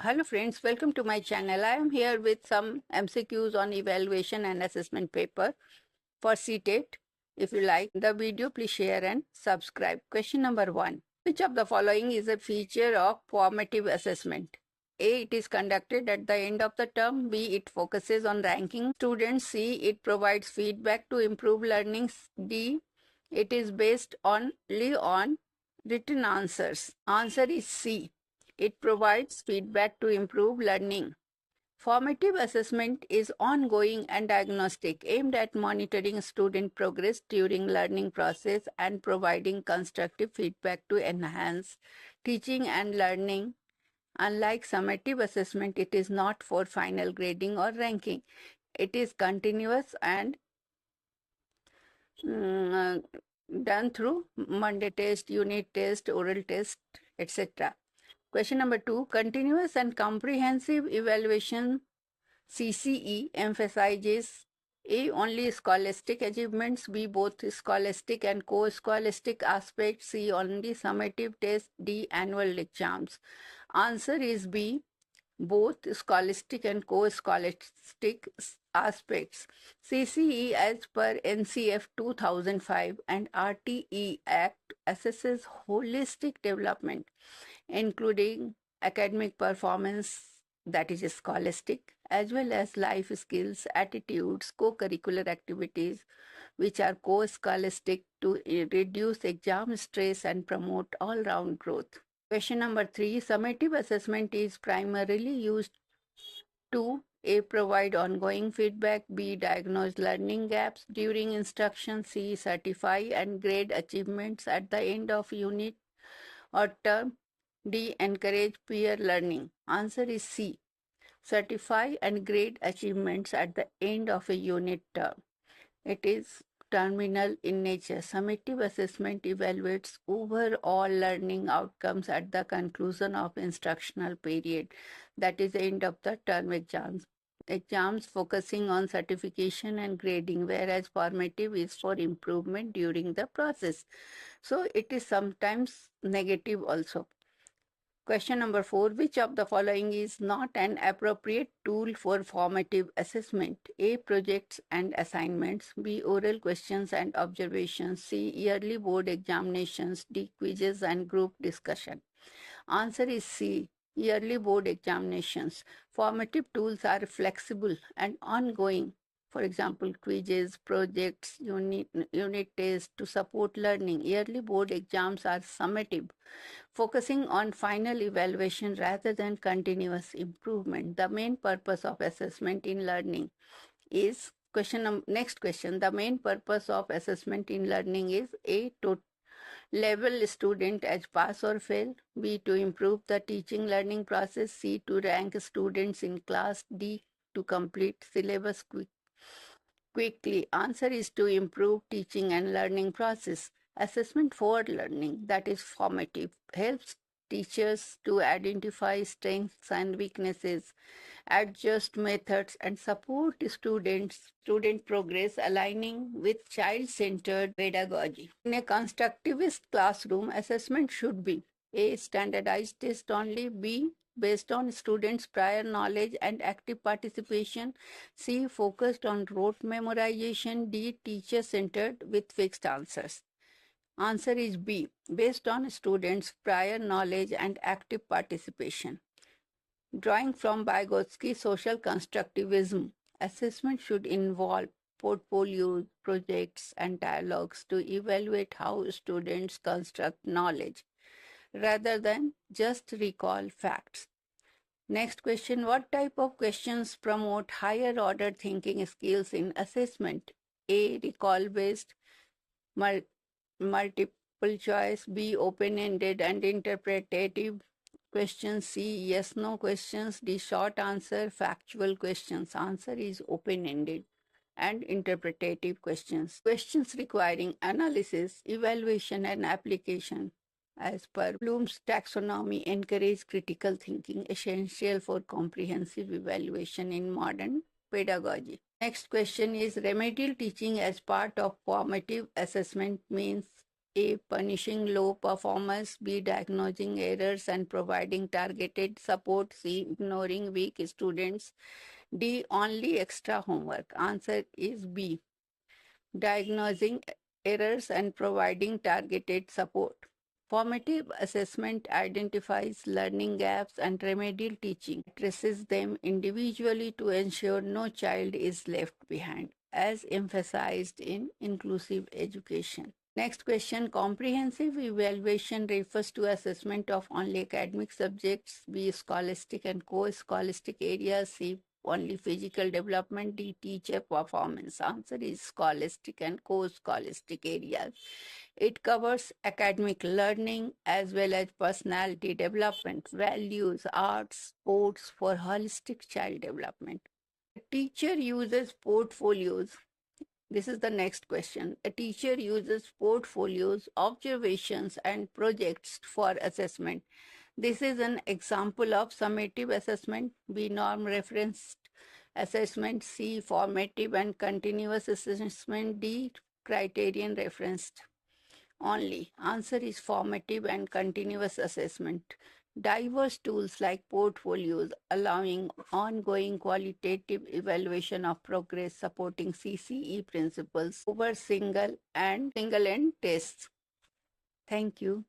Hello friends, welcome to my channel. I am here with some MCQs on evaluation and assessment paper for CTET. If you like the video, please share and subscribe. Question number 1. Which of the following is a feature of formative assessment? A. It is conducted at the end of the term. B. It focuses on ranking students. C. It provides feedback to improve learning. D. It is based only on written answers. Answer is C. It provides feedback to improve learning. Formative assessment is ongoing and diagnostic, aimed at monitoring student progress during learning process and providing constructive feedback to enhance teaching and learning. Unlike summative assessment, it is not for final grading or ranking. It is continuous and done through Monday test, unit test, oral test, etc. Question number 2. Continuous and comprehensive evaluation CCE emphasizes A. Only scholastic achievements, B. Both scholastic and co-scholastic aspects, C. Only summative tests, D. Annual exams. Answer is B. Both scholastic and co-scholastic aspects. CCE as per NCF 2005 and RTE Act assesses holistic development, including academic performance, that is scholastic, as well as life skills, attitudes, co-curricular activities, which are co-scholastic, to reduce exam stress and promote all-round growth. Question number 3. Summative assessment is primarily used to A. Provide ongoing feedback, B. Diagnose learning gaps during instruction, C. Certify and grade achievements at the end of unit or term, D. Encourage peer learning. Answer is C. Certify and grade achievements at the end of a unit term. It is terminal in nature. Summative assessment evaluates overall learning outcomes at the conclusion of instructional period, that is the end of the term exams. Exams focusing on certification and grading, whereas formative is for improvement during the process. So it is sometimes negative also. Question number 4. Which of the following is not an appropriate tool for formative assessment? A. Projects and assignments. B. Oral questions and observations. C. Yearly board examinations. D. Quizzes and group discussion. Answer is C. Yearly board examinations. Formative tools are flexible and ongoing. For example, quizzes, projects, unit tests to support learning. Yearly board exams are summative, focusing on final evaluation rather than continuous improvement. The main purpose of assessment in learning is next question. The main purpose of assessment in learning is A. To level student as pass or fail, B. To improve the teaching learning process, C. To rank students in class, D. To complete syllabus quickly. Answer is to improve teaching and learning process. Assessment for learning, that is formative, helps teachers to identify strengths and weaknesses, adjust methods, and support student progress, aligning with child-centered pedagogy. In a constructivist classroom, assessment should be A. Standardized test only, B. Based on students' prior knowledge and active participation, C. Focused on rote memorization, D. Teacher-centered with fixed answers. Answer is B. Based on students' prior knowledge and active participation. Drawing from Vygotsky's social constructivism, assessment should involve portfolios, projects, and dialogues to evaluate how students construct knowledge rather than just recall facts. Next question. What type of questions promote higher order thinking skills in assessment? A. Recall based, multiple choice. B. Open ended and interpretative questions. C. Yes no questions. D. Short answer, factual questions. Answer is open ended and interpretative questions. Questions requiring analysis, evaluation, and application, as per Bloom's taxonomy, encourage critical thinking, essential for comprehensive evaluation in modern pedagogy. Next question is remedial teaching as part of formative assessment means A. Punishing low performance. B. Diagnosing errors and providing targeted support. C. Ignoring weak students. D. Only extra homework. Answer is B. Diagnosing errors and providing targeted support. Formative assessment identifies learning gaps and remedial teaching, addresses them individually to ensure no child is left behind, as emphasized in inclusive education. Next question, comprehensive evaluation refers to assessment of only academic subjects, B, scholastic and co-scholastic areas, C, only physical development, D, teacher performance. Answer is scholastic and co-scholastic areas. It covers academic learning as well as personality development, values, arts, sports for holistic child development. A teacher uses portfolios. This is the next question. A teacher uses portfolios, observations, and projects for assessment. This is an example of summative assessment, B, norm referenced assessment, C, formative and continuous assessment, D, criterion referenced only. Answer is formative and continuous assessment. Diverse tools like portfolios allowing ongoing qualitative evaluation of progress supporting CCE principles over single end tests. Thank you.